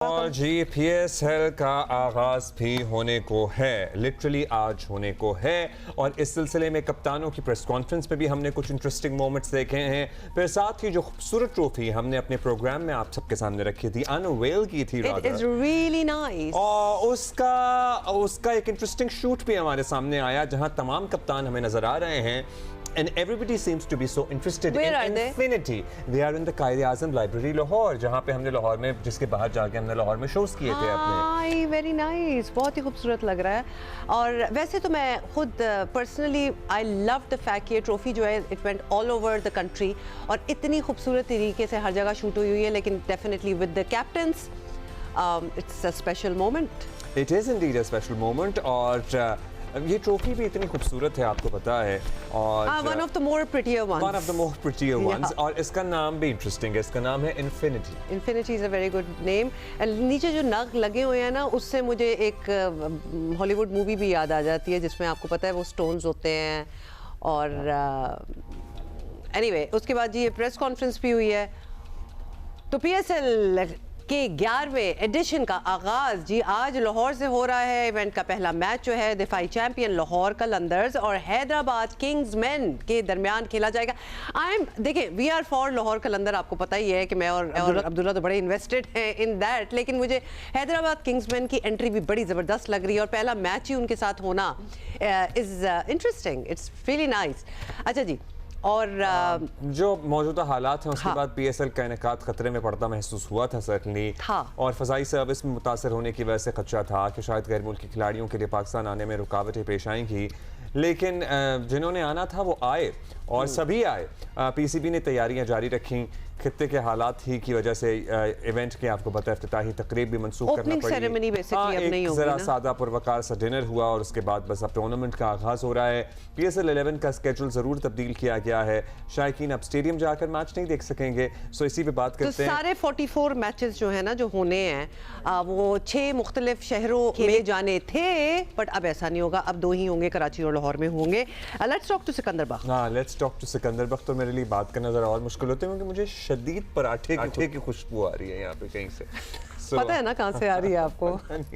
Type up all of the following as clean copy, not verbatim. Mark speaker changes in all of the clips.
Speaker 1: और जी PSL का आगाज़ भी होने को है, लिटरली आज होने को है। और इस सिलसिले में कप्तानों की प्रेस कॉन्फ्रेंस में भी हमने कुछ इंटरेस्टिंग मोमेंट्स देखे हैं। फिर साथ ही जो खूबसूरत ट्रॉफी हमने अपने प्रोग्राम में आप सबके सामने रखी थी, अनवेल की थी
Speaker 2: It is really nice.
Speaker 1: और उसका एक इंटरेस्टिंग शूट भी हमारे सामने आया जहां तमाम कप्तान हमें नजर आ रहे हैं। And everybody seems to be so interested
Speaker 2: Where
Speaker 1: in
Speaker 2: are they?
Speaker 1: Infinity. They are in the Quaid-e-Azam Library Lahore, जहाँ पे हमने लाहौर में जिसके बाहर जाके हमने लाहौर में शोज किए थे अपने।
Speaker 2: वेरी नाइस, बहुत ही खूबसूरत लग रहा है। और वैसे तो मैं खुद personally I love the fact कि ये ट्रॉफी जो है it went all over the country और इतनी खूबसूरत तरीके से हर जगह शूट हुई है, लेकिन definitely with the captains it's a special moment.
Speaker 1: It is indeed a special moment और ये ट्रॉफी भी इतनी खूबसूरत है, आपको पता है। और
Speaker 2: one of the more prettier ones.
Speaker 1: One of the more prettier ones और इसका नाम भी इंटरेस्टिंग है, इसका नाम है Infinity।
Speaker 2: Infinity is a very good name। नीचे जो नग लगे हुए हैं ना, उससे मुझे एक हॉलीवुड मूवी भी याद आ जाती है जिसमें आपको पता है वो स्टोन्स होते हैं। और एनीवे उसके बाद जी ये प्रेस कॉन्फ्रेंस भी हुई है। तो PSL के 11वें एडिशन का आगाज जी आज लाहौर से हो रहा है। इवेंट का पहला मैच जो है दिफाई चैंपियन लाहौर कलंदर्स और हैदराबाद किंग्समैन के दरमियान खेला जाएगा। देखिए वी आर फॉर लाहौर कलंदर, आपको पता ही है कि मैं और अब्दुल्ला तो बड़े इन्वेस्टेड हैं इन दैट, लेकिन मुझे हैदराबाद किंग्समैन की एंट्री भी बड़ी ज़बरदस्त लग रही है और पहला मैच ही उनके साथ होना is interesting, it's really nice. अच्छा जी, और
Speaker 1: जो मौजूदा हालात हैं उसके बाद PSL का इनेकाद खतरे में पड़ता महसूस हुआ था सर्टनली। और फ़ज़ाई सर्विस में मुतासर होने की वजह से खदशा था कि शायद गैर मुल्की खिलाड़ियों के लिए पाकिस्तान आने में रुकावटें पेश आएंगी, लेकिन जिन्होंने आना था वो आए और सभी आए। PCB ने तैयारियां जारी रखी, खित्ते के हालात ही की वजह से इवेंट के आपको पता है इफ्तिताही तकरीब भी मंसूख करना पड़ी। एक ज़रा सादा पुरवकार सा डिनर हुआ और उसके बाद बस अब टूर्नामेंट का आगाज़ हो रहा है। PSL 11 का स्केड्यूल ज़रूर तब्दील किया गया है, शायकीन अब स्टेडियम जाकर मैच नहीं देख सकेंगे। सो इसी पे बात करते हैं।
Speaker 2: सारे 44 मैचेस जो है ना जो होने हैं वो 6 मुख्तलिफ शहरों में जाने थे, बट अब ऐसा नहीं होगा, अब 2 ही होंगे, कराची और लाहौर में होंगे। लेट्स टॉक टू सिकंदर बख्त।
Speaker 1: हाँ, लेट्स टॉक टू सिकंदर बख्त। तो मेरे लिए बात करना ज़रा और मुश्किल होता है क्योंकि मुझे शदीद पराठे की खुशबू आ रही है यहाँ पे कहीं से।
Speaker 2: पता है ना कहाँ से आ रही है आपको?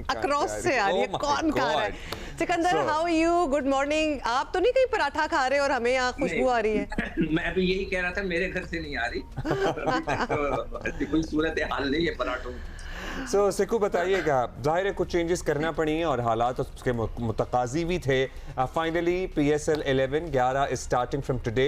Speaker 2: अक्रॉस से आ रही है। कौन खा रहा है? Sikandar, how are you? Good morning. आप तो नहीं कहीं पराठा खा रहे और हमें यहाँ खुशबू आ रही है?
Speaker 3: मैं भी यही कह रहा था, मेरे घर से नहीं आ रही। तो कोई सूरत हाल नहीं है पराठों।
Speaker 1: सिकू बताइएगा, जाहिर है कुछ चेंजेस करना पड़ी और हालात उसके मुतकाजी भी थे। Finally PSL 11 is starting from today.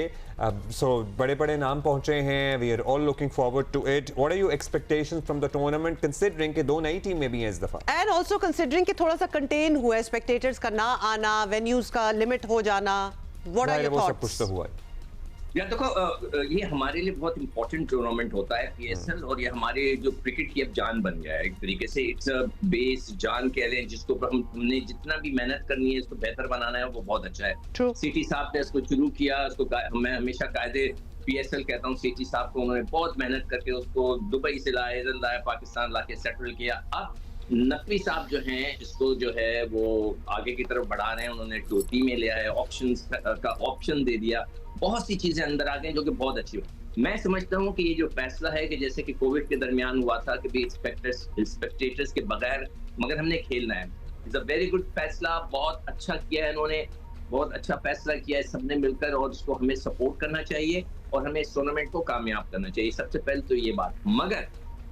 Speaker 1: सो बड़े बड़े नाम पहुंचे हैं, we are all looking forward to it. What are your expectations from the tournament considering कि 2 नई टीमें भी हैं इस दफा,
Speaker 2: एंड आल्सो कंसीडरिंग कि थोड़ा सा कंटेन हुआ है, स्पेक्टेटर्स का ना आना, वेन्यूज का लिमिट हो जाना। What are your thoughts?
Speaker 1: सब कुछ तो हुआ है।
Speaker 3: या देखो, ये हमारे लिए बहुत इंपॉर्टेंट टूर्नामेंट होता है PSL, और ये हमारे जो क्रिकेट की अब जान बन गया है एक तरीके से। इट्स अ बेस, जान कह रहे हैं जिसके ऊपर हमने जितना भी मेहनत करनी है इसको बेहतर बनाना है वो बहुत अच्छा है। सिटी साहब ने इसको शुरू किया, उसको मैं हमेशा कायदे PSL कहता हूँ, सिटी साहब को उन्होंने बहुत मेहनत करके उसको दुबई से लाया, पाकिस्तान लाके सेटल किया। अब नकवी साहब जो हैं इसको जो है वो आगे की तरफ बढ़ा रहे हैं, उन्होंने टोटी में लिया है, ऑप्शन दे दिया, बहुत सी चीजें अंदर आ गई जो कि बहुत अच्छी है। मैं समझता हूँ कि ये जो फैसला है कि जैसे कि कोविड के दरमियान हुआ था कि भी स्पेक्टेटर्स के बगैर मगर हमने खेलना है, इट्स अ वेरी गुड फैसला। बहुत अच्छा किया है इन्होंने, बहुत अच्छा फैसला किया है सबने मिलकर, और इसको हमें सपोर्ट करना चाहिए और हमें इस टूर्नामेंट को कामयाब करना चाहिए। सबसे पहले तो ये बात, मगर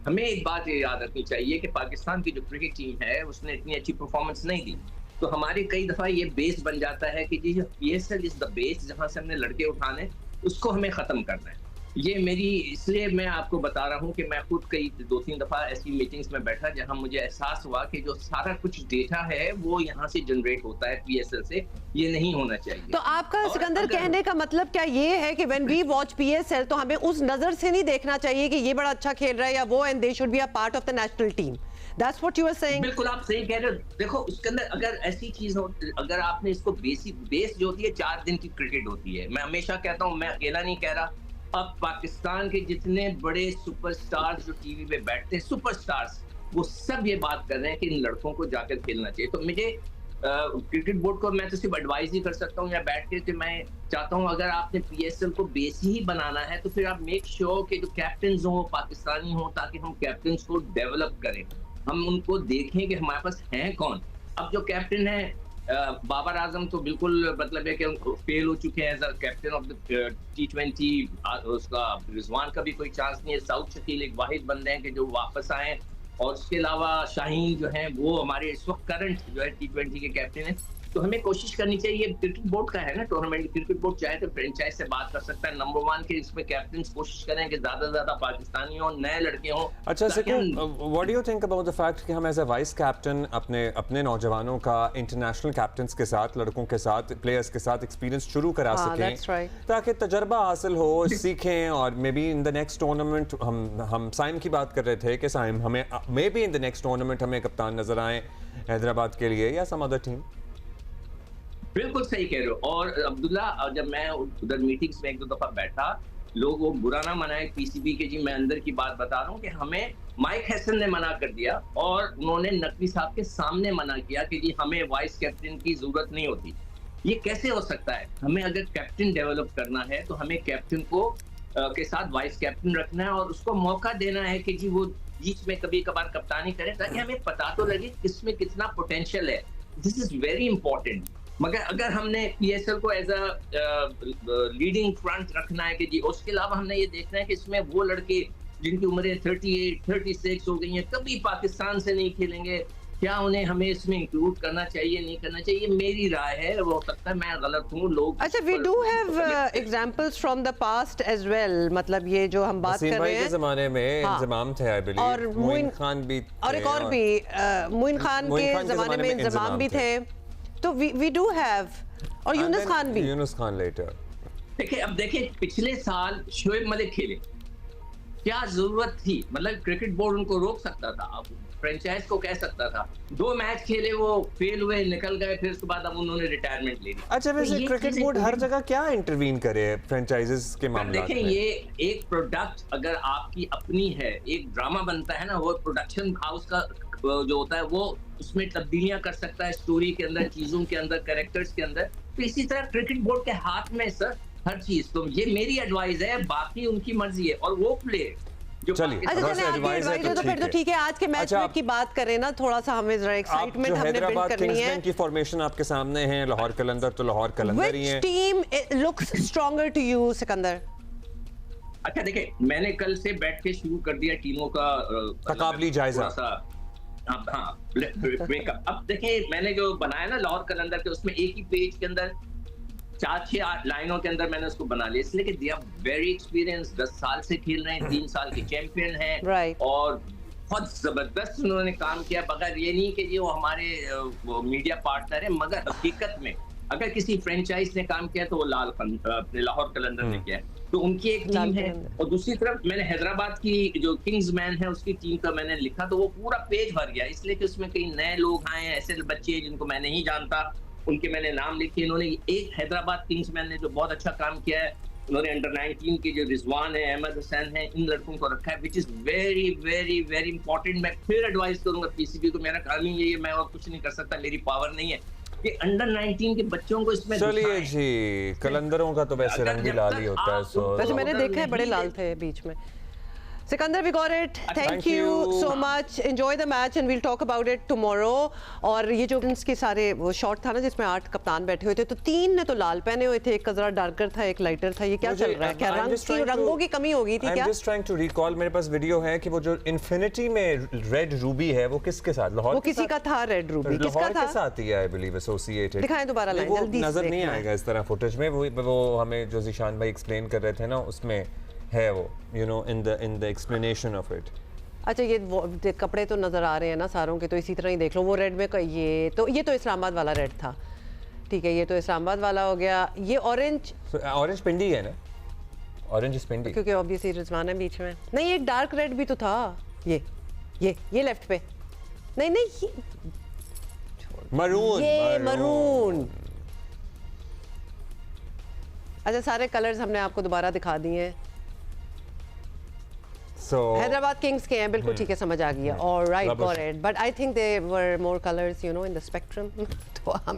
Speaker 3: हमें एक बात ये याद रखनी चाहिए कि पाकिस्तान की जो क्रिकेट टीम है उसने इतनी अच्छी परफॉर्मेंस नहीं दी, तो हमारे कई दफा ये बेस बन जाता है कि जी PSL इज द बेस, जहां से हमने लड़के उठाने उसको हमें खत्म करना है। ये मेरी, इसलिए मैं आपको बता रहा हूँ कि मैं खुद कई 2-3 दफा ऐसी मीटिंग्स में बैठा जहां मुझे एहसास हुआ कि जो सारा कुछ डेटा है वो यहाँ से जनरेट होता है PSL से, ये नहीं होना चाहिए।
Speaker 2: तो आपका सिकंदर कहने का मतलब क्या ये है कि व्हेन वी वॉच PSL तो हमें उस नजर से नहीं देखना चाहिए कि ये बड़ा अच्छा खेल रहा है या वो, and they should be a part of the national team? That's what you are saying?
Speaker 3: बिल्कुल आप सही कह रहे हो। देखो उसके अंदर अगर ऐसी चीज हो, अगर आपने इसको बेस जो होती है 4 दिन की क्रिकेट होती है, मैं हमेशा कहता हूँ, मैं अकेला नहीं कह रहा, अब पाकिस्तान के जितने बड़े सुपरस्टार्स जो टीवी पे बैठते हैं, सुपरस्टार्स, वो सब ये बात कर रहे हैं कि इन लड़कों को जाकर खेलना चाहिए। तो मुझे क्रिकेट बोर्ड को मैं तो सिर्फ एडवाइस ही कर सकता हूँ या बैठ के, कि मैं चाहता हूँ अगर आपने PSL को बेस ही बनाना है तो फिर आप मेक श्योर कि जो कैप्टन हो पाकिस्तानी हो, ताकि हम कैप्टन को डेवलप करें। हम उनको देखें कि हमारे पास हैं कौन। अब जो कैप्टन है बाबर आजम तो बिल्कुल मतलब है कि फेल हो चुके हैं as a captain of the T20। उसका रिजवान का भी कोई चांस नहीं है। साउथ शकील एक वाहिद बंदे हैं कि जो वापस आए, और उसके अलावा शाहीन जो है वो हमारे इस वक्त करंट जो है T20 के कैप्टन है। तो हमें कोशिश करनी चाहिए, क्रिकेट बोर्ड का है ना टूर्नामेंट, क्रिकेट बोर्ड चाहे तो फ्रेंचाइज से बात कर सकता है। नंबर 1 के इसमें कैप्टन कोशिश करें कि ज्यादा से ज्यादा पाकिस्तानी हो, नए लड़के हों।
Speaker 1: अच्छा सिकू, what do you think about the fact कि हम एज अ वाइस कैप्टन अपने नौजवानों का इंटरनेशनल कैप्टन्स के साथ, लड़कों के साथ, प्लेयर्स के साथ एक्सपीरियंस शुरू करा सकें, ताकि तजर्बा हासिल हो, सीखें, और may be in the next tournament हम साइम की बात कर रहे थे कि साइम हमें may be in the next tournament हमें कप्तान नजर आए हैदराबाद के लिए या सम अदर टीम।
Speaker 3: बिल्कुल सही कह रहे हो। और अब्दुल्ला, जब मैं उधर मीटिंग्स में एक दो दफा बैठा, लोग वो बुरा ना मनाए पीसीबी के जी, मैं अंदर की बात बता रहा हूँ कि हमें माइक हैसन ने मना कर दिया और उन्होंने नकवी साहब के सामने मना किया कि जी हमें वाइस कैप्टन की जरूरत नहीं होती। ये कैसे हो सकता है? हमें अगर कैप्टन डेवलप करना है तो हमें कैप्टन को के साथ वाइस कैप्टन रखना है और उसको मौका देना है कि जी वो बीच में कभी कभार कप्तानी करे, ताकि हमें पता तो लगे किसमें कितना पोटेंशियल है। This is very important. मगर अगर हमने पीएसएल को एज अ लीडिंग फ्रंट रखना है कि जी, उसके अलावा हमने ये देखना है कि इसमें वो लड़के जिनकी उम्रें 38, 36 हो गई हैं, कभी पाकिस्तान से नहीं खेलेंगे, क्या उन्हें हमें इसमें इंक्लूड करना चाहिए, नहीं करना चाहिए? मेरी राय है, वो हो सकता है मैं गलत हूँ। लोग
Speaker 2: अच्छा, we do have examples from the past as well, मतलब ये जो हम बात कर रहे हैं,
Speaker 1: के जमाने में इंतजाम थे, आई बिलीव, और मोइन खान भी,
Speaker 2: और एक और भी मोइन खान के जमाने में इंतजाम भी थे, तो वी डू हैव, और यूनुस खान लेटर।
Speaker 3: देखिए, अब देखिए पिछले साल शोएब मलिक खेले, क्या जरूरत थी? मतलब क्रिकेट बोर्ड उनको रोक सकता था, अब फ्रेंचाइज को कह सकता था। 2 मैच खेले, वो फेल हुए, निकल गए, फिर उसके बाद अब उन्होंने रिटायरमेंट ले ली।
Speaker 1: अच्छा, वैसे क्रिकेट बोर्ड हर जगह क्या इंटरवीन करे फ्रेंचाइजेस के मामले में?
Speaker 3: देखिए, ये एक प्रोडक्ट अगर आपकी अपनी है, एक ड्रामा बनता है ना, वो प्रोडक्शन हाउस का जो होता है वो उसमें तब्दीलियां कर सकता है, स्टोरी के अंदर, चीजों के अंदर, कैरेक्टर्स के अंदर। तो इसी तरह क्रिकेट बोर्ड के हाथ में सर हर चीज। तो ये मेरी एडवाइस है, बाकी उनकी मर्जी है, और वो प्ले जो
Speaker 2: चलिए, तो फिर तो ठीक है। आज के मैच की बात करें ना, थोड़ा सा हमें जरा एक्साइटमेंट हमने बिल्ड करनी है।
Speaker 1: की फॉर्मेशन आपके सामने है, लाहौर कलंदर तो लाहौर कलंदर ही है।
Speaker 2: Which team looks stronger to you, Sikandar?
Speaker 3: अच्छा देखिए, मैंने कल से बैठ के शुरू कर दिया टीमों का
Speaker 1: तकाबली जायजा।
Speaker 3: हाँ, ब्रेकअप। अब देखिए, मैंने जो बनाया ना लाहौर कलंदर के, उसमें एक ही पेज के अंदर 4-6 लाइनों के अंदर मैंने उसको बना लिया, इसलिए कि दे आर वेरी एक्सपीरियंस, 10 साल से खेल रहे हैं, 3 साल के चैंपियन हैं, और बहुत जबरदस्त उन्होंने काम किया। बगैर ये नहीं कि वो हमारे मीडिया पार्टनर है, मगर हकीकत में अगर किसी फ्रेंचाइज ने काम किया तो वो लाहौर कलंदर ने किया। तो उनकी एक टीम है, और दूसरी तरफ मैंने हैदराबाद की जो किंग्समैन है उसकी टीम का मैंने लिखा, तो वो पूरा पेज भर गया, इसलिए कि उसमें कई नए लोग आए हैं, ऐसे बच्चे जिनको मैं नहीं जानता, उनके मैंने नाम लिखे। इन्होंने एक हैदराबाद किंग्समैन ने जो बहुत अच्छा काम किया है, उन्होंने अंडर-19 के जो रिजवान है, अहमद हुसैन है, इन लड़कों को रखा है, which is very very very important. मैं फिर एडवाइस करूंगा पीसीबी को, मेरा काम ही ये, मैं और कुछ नहीं कर सकता, मेरी पावर नहीं है कि अंडर-19 के बच्चों को इसमें।
Speaker 1: चलिए जी, कलंदरों का तो वैसे रंग भी लाल ही होता है, सो
Speaker 2: वैसे मैंने देखा है बड़े लाल थे बीच में। Sikandar, we got it. Thank you so much. Enjoy the match and we'll talk about it tomorrow. और ये जो के सारे वो शॉट था ना जिसमें 8 कप्तान बैठे हुए थे, तो 3 ने तो लाल पहने हुए थे, एक जरा डार्कर था, एक लाइटर था। ये क्या चल रहा है? क्या रंगों की कमी हो गई थी क्या?
Speaker 1: I'm just trying to recall, मेरे पास वीडियो है कि वो जो इन्फिनिटी में रेड रूबी है, वो किसके साथ? लाहौर,
Speaker 2: वो किसी का था रेड रूबी, किसका था?
Speaker 1: के साथ ही है, I believe एसोसिएटेड।
Speaker 2: दिखाएं दोबारा लाइन, जल्दी से।
Speaker 1: नजर नहीं आएगा इस तरह फुटेज में, वो हमें जो ज़ीशान भाई एक्सप्लेन कर रहे थे ना, उसमें है वो, you know, in the explanation of it.
Speaker 2: अच्छा, ये कपड़े तो नज़र आ रहे हैं ना सारों के, तो इसी तरह ही देख लो। वो रेड में ये तो इस्लामाबाद वाला रेड था, ठीक है, ये तो इस्लामाबाद वाला हो गया। ये ऑरेंज,
Speaker 1: ऑरेंज पिंडी है ना, ऑरेंज इज पिंडी,
Speaker 2: क्योंकि ऑब्वियसली रिजवान है बीच में। नहीं, एक डार्क रेड भी तो था, ये लेफ्ट पे, नहीं मरून। अच्छा, सारे कलर्स हमने आपको दोबारा दिखा दिए हैं। हैदराबाद किंग्स के हैं, बिल्कुल ठीक है, समझ आ गया। Alright, got it, but I think they were more colours, you know, in the spectrum. तो हम